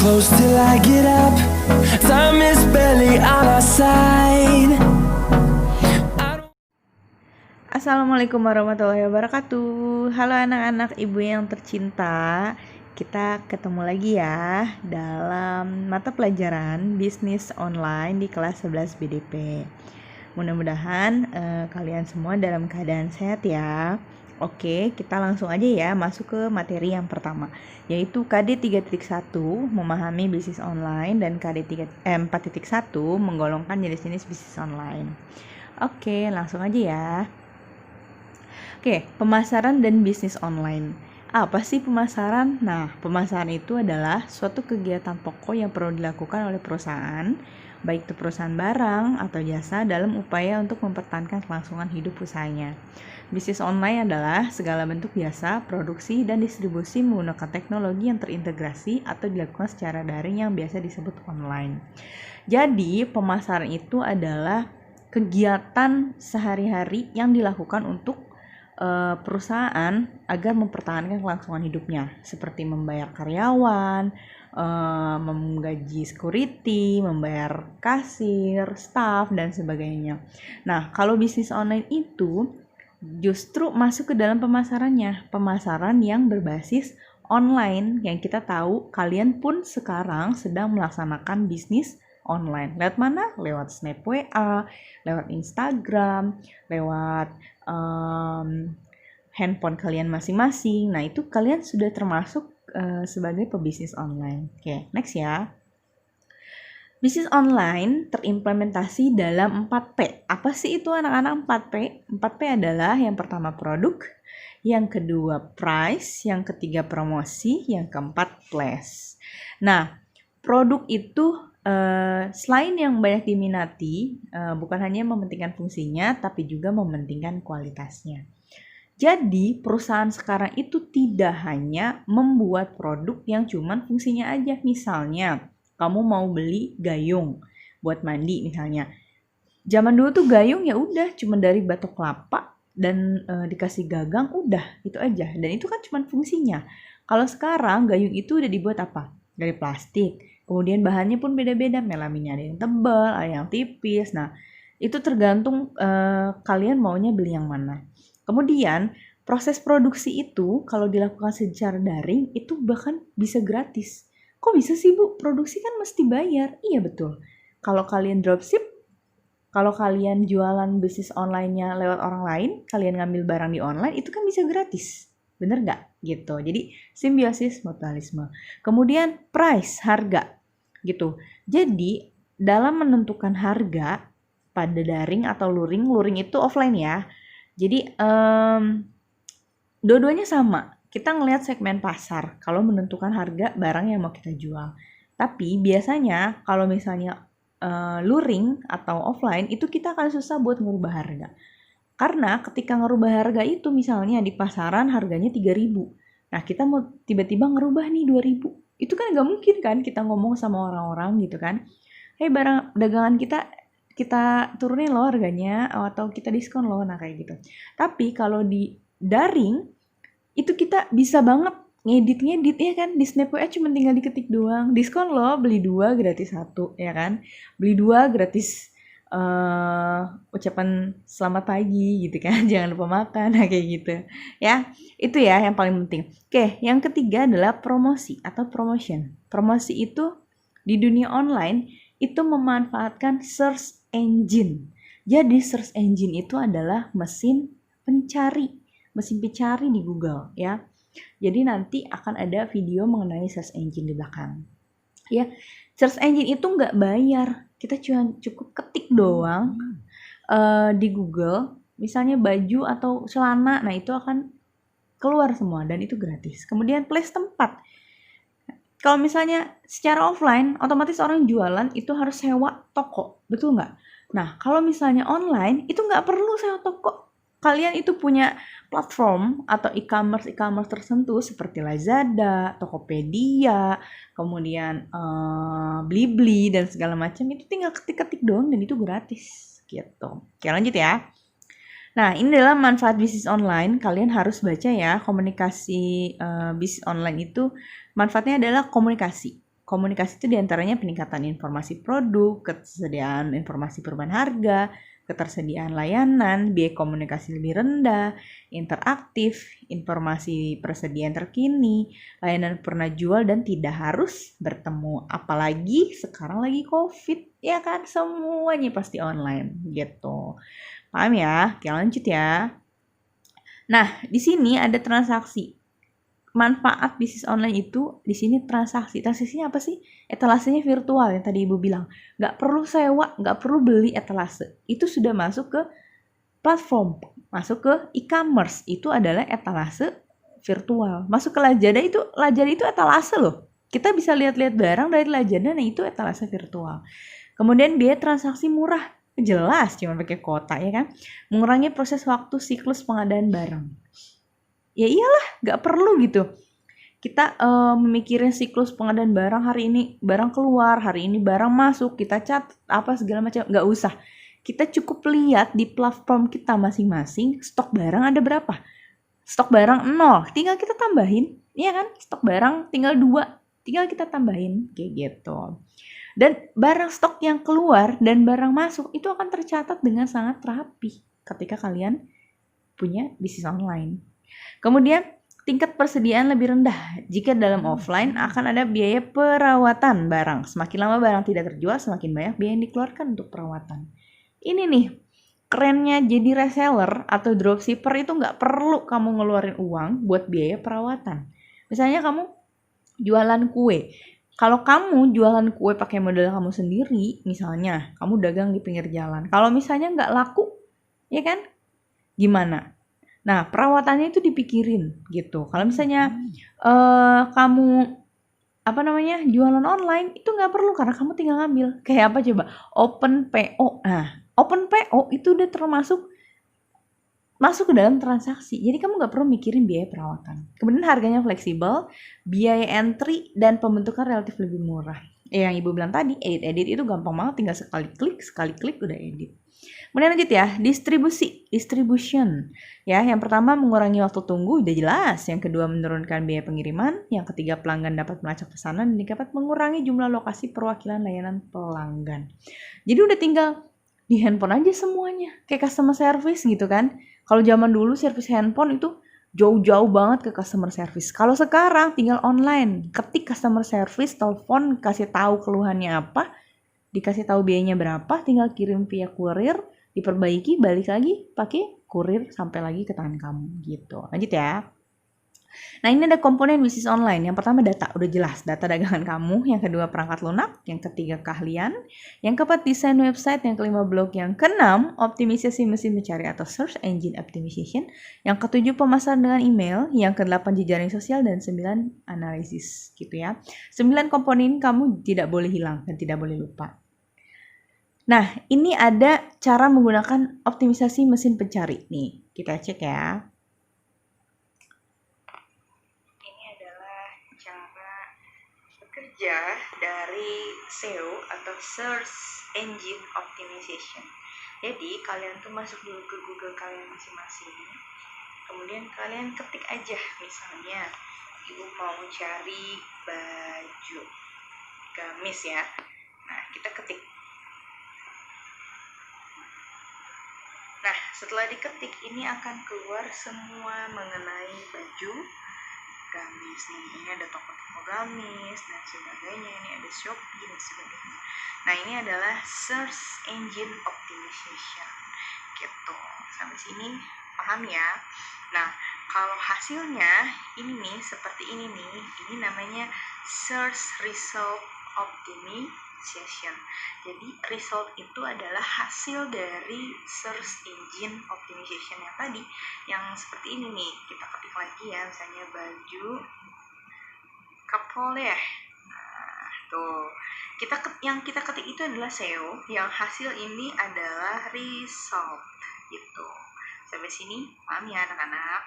close till I get up. Time is barely on our side. Assalamualaikum warahmatullahi wabarakatuh. Halo anak-anak ibu yang tercinta. Kita ketemu lagi ya dalam mata pelajaran bisnis online di kelas 11 BDP. Mudah-mudahan kalian semua dalam keadaan sehat ya. Oke, kita langsung aja ya masuk ke materi yang pertama, yaitu KD 3.1 memahami bisnis online dan KD 4.1 menggolongkan jenis-jenis bisnis online. Oke, langsung aja ya. Oke, pemasaran dan bisnis online. Apa sih pemasaran? Nah, pemasaran itu adalah suatu kegiatan pokok yang perlu dilakukan oleh perusahaan, baik itu perusahaan barang atau jasa dalam upaya untuk mempertahankan kelangsungan hidup usahanya. Bisnis online adalah segala bentuk jasa, produksi, dan distribusi menggunakan teknologi yang terintegrasi atau dilakukan secara daring yang biasa disebut online. Jadi, pemasaran itu adalah kegiatan sehari-hari yang dilakukan untuk perusahaan agar mempertahankan kelangsungan hidupnya, seperti membayar karyawan, menggaji security, membayar kasir, staff, dan sebagainya. Nah, kalau bisnis online itu justru masuk ke dalam pemasarannya, pemasaran yang berbasis online, yang kita tahu kalian pun sekarang sedang melaksanakan bisnis online. Lewat mana? Lewat Snap WA, lewat Instagram, lewat handphone kalian masing-masing. Nah, itu kalian sudah termasuk sebagai pebisnis online. Oke, next ya. Bisnis online terimplementasi dalam 4P. Apa sih itu anak-anak 4P? 4P adalah yang pertama produk, yang kedua price, yang ketiga promosi, yang keempat place. Nah, produk itu selain yang banyak diminati, bukan hanya mementingkan fungsinya, tapi juga mementingkan kualitasnya. Jadi, perusahaan sekarang itu tidak hanya membuat produk yang cuman fungsinya aja. Misalnya, kamu mau beli gayung buat mandi misalnya. Zaman dulu tuh gayung ya udah cuma dari batok kelapa dan dikasih gagang, udah itu aja. Dan itu kan cuma fungsinya. Kalau sekarang gayung itu udah dibuat apa? Dari plastik. Kemudian bahannya pun beda-beda, melaminnya ada yang tebal, ada yang tipis. Nah, itu tergantung kalian maunya beli yang mana. Kemudian, proses produksi itu kalau dilakukan secara daring itu bahkan bisa gratis. Kok bisa sih Bu? Produksi kan mesti bayar. Iya betul. Kalau kalian dropship, kalau kalian jualan bisnis online-nya lewat orang lain, kalian ngambil barang di online, itu kan bisa gratis. Bener nggak? Gitu. Jadi simbiosis mutualisme. Kemudian price, harga. Gitu. Jadi dalam menentukan harga pada daring atau luring itu offline ya. Jadi dua-duanya sama. Kita ngelihat segmen pasar kalau menentukan harga barang yang mau kita jual. Tapi biasanya kalau misalnya luring atau offline itu kita akan susah buat ngerubah harga. Karena ketika ngerubah harga itu misalnya di pasaran harganya 3.000. Nah, kita mau tiba-tiba ngerubah nih 2.000. Itu kan nggak mungkin kan kita ngomong sama orang-orang gitu kan. Hei, barang dagangan kita turunin loh harganya atau kita diskon loh, nah kayak gitu. Tapi kalau di daring itu kita bisa banget ngedit ya kan, di Snap WA cuma tinggal diketik doang, diskon loh, beli 2 gratis 1 ya kan, beli 2 gratis ucapan selamat pagi gitu kan, jangan lupa makan, nah kayak gitu ya. Itu ya yang paling penting. Oke, yang ketiga adalah promosi atau promotion. Promosi itu di dunia online itu memanfaatkan search engine. Jadi search engine itu adalah mesin pencari di Google ya. Jadi nanti akan ada video mengenai search engine di belakang. Ya, search engine itu nggak bayar. Kita cuma cukup ketik doang di Google, misalnya baju atau celana, nah itu akan keluar semua dan itu gratis. Kemudian place tempat. Kalau misalnya secara offline, otomatis orang jualan itu harus sewa toko, betul nggak? Nah, kalau misalnya online, itu nggak perlu sewa toko. Kalian itu punya platform atau e-commerce tertentu seperti Lazada, Tokopedia, kemudian Blibli dan segala macam, itu tinggal ketik-ketik doang dan itu gratis gitu. Oke, lanjut ya. Nah, ini adalah manfaat bisnis online. Kalian harus baca ya, komunikasi bisnis online itu manfaatnya adalah komunikasi. Komunikasi itu diantaranya peningkatan informasi produk, ketersediaan informasi perubahan harga, ketersediaan layanan, biaya komunikasi lebih rendah, interaktif, informasi persediaan terkini, layanan pernah jual dan tidak harus bertemu. Apalagi sekarang lagi COVID, ya kan, semuanya pasti online gitu. Paham ya? Oke, lanjut ya. Nah, di sini ada transaksi. Manfaat bisnis online itu di sini transaksi. Transaksinya apa sih? Etalasenya virtual yang tadi Ibu bilang. Nggak perlu sewa, nggak perlu beli etalase. Itu sudah masuk ke platform, masuk ke e-commerce. Itu adalah etalase virtual. Masuk ke Lazada itu etalase loh. Kita bisa lihat-lihat barang dari Lazada, nah itu etalase virtual. Kemudian biaya transaksi murah. Jelas, cuma pakai kota ya kan. Mengurangi proses waktu siklus pengadaan barang. Ya iyalah, nggak perlu gitu. Kita memikirin siklus pengadaan barang, hari ini barang keluar, hari ini barang masuk, kita catat apa segala macam, nggak usah. Kita cukup lihat di platform kita masing-masing, stok barang ada berapa. Stok barang 0, tinggal kita tambahin, iya kan? Stok barang tinggal 2, tinggal kita tambahin, kayak gitu. Dan barang stok yang keluar dan barang masuk itu akan tercatat dengan sangat rapi ketika kalian punya bisnis online. Kemudian tingkat persediaan lebih rendah. Jika dalam offline akan ada biaya perawatan barang. Semakin lama barang tidak terjual, semakin banyak biaya yang dikeluarkan untuk perawatan. Ini nih, kerennya jadi reseller atau dropshipper itu nggak perlu kamu ngeluarin uang buat biaya perawatan. Misalnya kamu jualan kue. Kalau kamu jualan kue pakai modal kamu sendiri, misalnya kamu dagang di pinggir jalan. Kalau misalnya nggak laku, ya kan? Gimana? Nah, perawatannya itu dipikirin gitu. Kalau misalnya kamu jualan online itu nggak perlu karena kamu tinggal ngambil. Kayak apa coba? Open PO. Nah, Open PO itu udah masuk ke dalam transaksi. Jadi kamu nggak perlu mikirin biaya perawatan. Kemudian harganya fleksibel, biaya entry dan pembentukan relatif lebih murah. Yang Ibu bilang tadi, edit itu gampang banget, tinggal sekali klik udah edit. Kemudian lanjut ya, distribution. Ya, yang pertama mengurangi waktu tunggu, udah jelas. Yang kedua menurunkan biaya pengiriman. Yang ketiga pelanggan dapat melacak pesanan dan dapat mengurangi jumlah lokasi perwakilan layanan pelanggan. Jadi udah tinggal di handphone aja semuanya, kayak customer service gitu kan. Kalau zaman dulu servis handphone itu jauh-jauh banget ke customer service. Kalau sekarang tinggal online, ketik customer service, telepon, kasih tahu keluhannya apa, dikasih tahu biayanya berapa, tinggal kirim via kurir, diperbaiki, balik lagi pakai kurir sampai lagi ke tangan kamu gitu. Lanjut ya. Nah, ini ada komponen bisnis online. Yang pertama data, udah jelas data dagangan kamu. Yang kedua perangkat lunak, yang ketiga keahlian, yang keempat desain website, yang kelima blog, yang keenam optimisasi mesin pencari atau search engine optimization, yang ketujuh pemasaran dengan email, yang kedelapan jejaring sosial, dan 9 analisis gitu ya. 9 komponen kamu tidak boleh hilang dan tidak boleh lupa. Nah, ini ada cara menggunakan optimisasi mesin pencari. Nih, kita cek ya. Kerja dari SEO atau Search Engine Optimization. Jadi kalian tuh masuk dulu ke Google kalian masing-masing. Kemudian kalian ketik aja, misalnya Ibu mau cari baju gamis ya. Nah, kita ketik. Nah, setelah diketik ini akan keluar semua mengenai baju gamis nih. Ini ada toko-toko gamis dan sebagainya, ini ada Shopee dan sebagainya. Nah, ini adalah search engine optimization gitu. Sampai sini paham ya? Nah, kalau hasilnya ini nih, seperti ini nih, ini namanya search result optimization. Jadi result itu adalah hasil dari search engine optimization yang tadi, yang seperti ini nih. Kita ketik lagi ya, misalnya baju couple ya. Nah, tuh. Yang kita ketik itu adalah SEO, yang hasil ini adalah result gitu. Sampai sini paham ya anak-anak?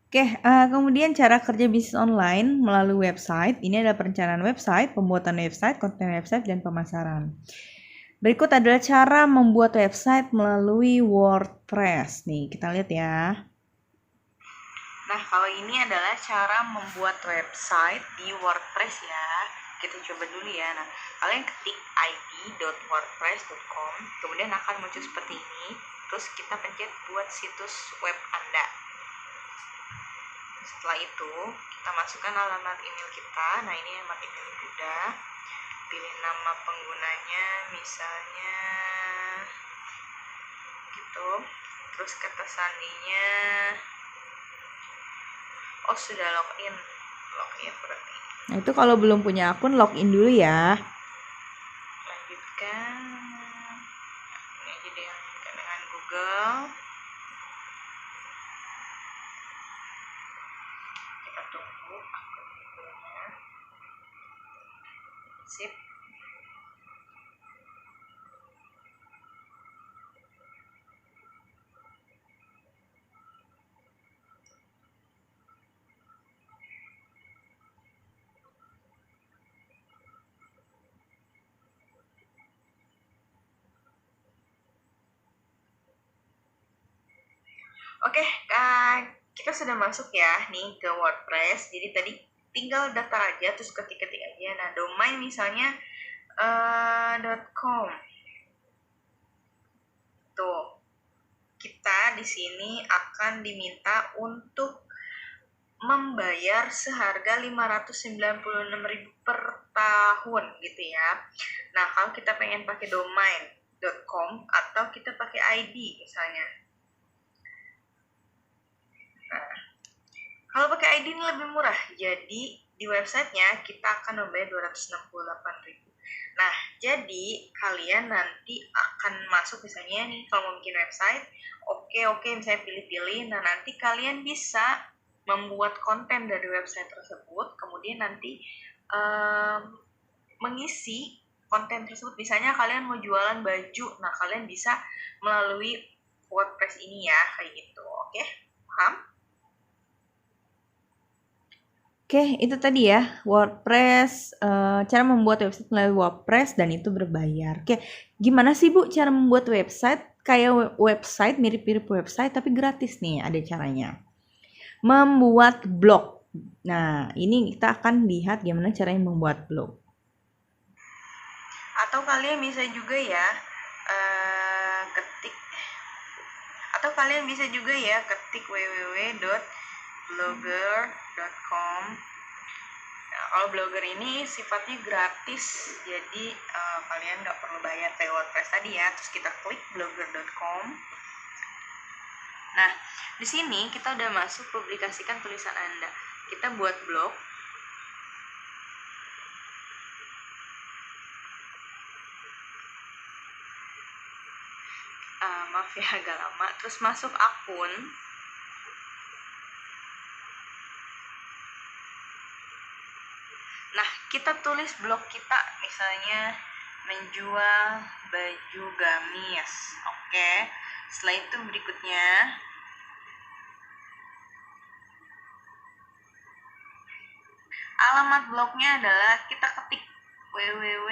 Oke, kemudian cara kerja bisnis online melalui website. Ini adalah perencanaan website, pembuatan website, konten website, dan pemasaran. Berikut adalah cara membuat website melalui WordPress. Nih, kita lihat ya. Nah, kalau ini adalah cara membuat website di WordPress ya. Kita coba dulu ya. Nah, kalian ketik id.wordpress.com, kemudian akan muncul seperti ini. Terus kita pencet buat situs web Anda. Setelah itu, kita masukkan alamat email kita. Nah, ini alamat email udah. Pilih nama penggunanya, misalnya gitu. Terus kata sandinya, oh sudah login berarti. Nah, itu kalau belum punya akun login dulu ya. Lanjutkan. Ini aja deh dengan Google. Kita tunggu akun Google-nya. Sip. Oke, kita sudah masuk ya nih ke WordPress. Jadi tadi tinggal daftar aja, terus ketik-ketik aja. Nah, domain misalnya .com. Tuh, kita di sini akan diminta untuk membayar seharga 596.000 per tahun gitu ya. Nah, kalau kita pengen pakai domain .com atau kita pakai ID misalnya. Nah, kalau pakai ID ini lebih murah. Jadi di websitenya kita akan membayar 268.000. Nah, jadi kalian nanti akan masuk misalnya nih kalau mau bikin website, oke misalnya pilih-pilih. Nah, nanti kalian bisa membuat konten dari website tersebut, kemudian nanti mengisi konten tersebut. Misalnya kalian mau jualan baju, nah kalian bisa melalui WordPress ini ya, kayak gitu. Oke, paham? Oke, itu tadi ya WordPress, cara membuat website melalui WordPress dan itu berbayar. Oke, gimana sih Bu cara membuat website kayak website mirip-mirip website tapi gratis nih? Ada caranya. Membuat blog. Nah, ini kita akan lihat gimana caranya membuat blog. Atau kalian bisa juga ya ketik www.blogger.com. Nah, kalau Blogger ini sifatnya gratis, jadi kalian nggak perlu bayar kayak WordPress tadi ya. Terus kita klik blogger.com. Nah, di sini kita udah masuk publikasikan tulisan Anda. Kita buat blog. Maaf ya agak lama. Terus masuk akun. Nah, kita tulis blog kita, misalnya menjual baju gamis. Oke. Setelah itu berikutnya alamat blognya adalah kita ketik www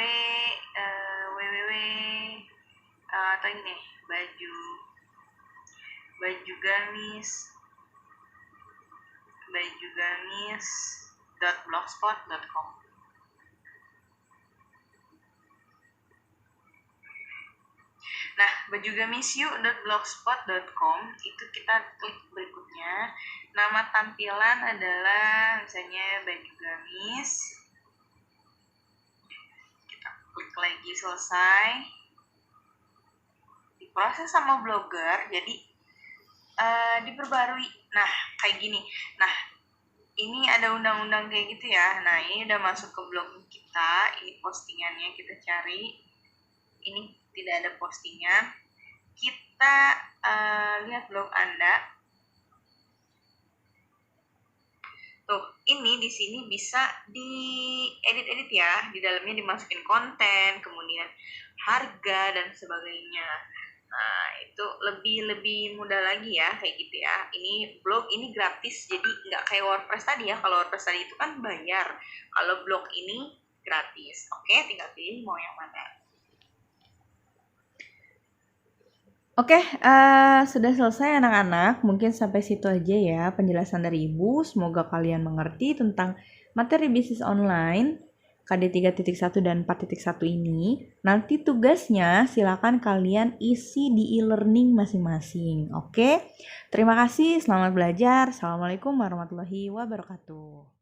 atau ini baju gamis.blogspot.com. Nah, bajugamisyou.blogspot.com itu kita klik berikutnya. Nama tampilan adalah misalnya baju gamis. Kita klik lagi selesai. Diproses sama Blogger, jadi diperbarui. Nah, kayak gini. Nah, ini ada undang-undang kayak gitu ya. Nah, ini udah masuk ke blog kita. Ini postingannya, kita cari. Ini tidak ada postingan. Kita lihat blog Anda. Tuh, ini di sini bisa diedit-edit ya. Di dalamnya dimasukin konten, kemudian harga dan sebagainya. Nah, itu lebih mudah lagi ya, kayak gitu ya. Ini blog ini gratis, jadi nggak kayak WordPress tadi ya. Kalau WordPress tadi itu kan bayar. Kalau blog ini gratis. Oke, tinggal pilih mau yang mana. Oke, sudah selesai anak-anak. Mungkin sampai situ aja ya penjelasan dari Ibu. Semoga kalian mengerti tentang materi bisnis online KD 3.1 dan 4.1 ini. Nanti tugasnya silakan kalian isi di e-learning masing-masing. Oke, terima kasih. Selamat belajar. Assalamualaikum warahmatullahi wabarakatuh.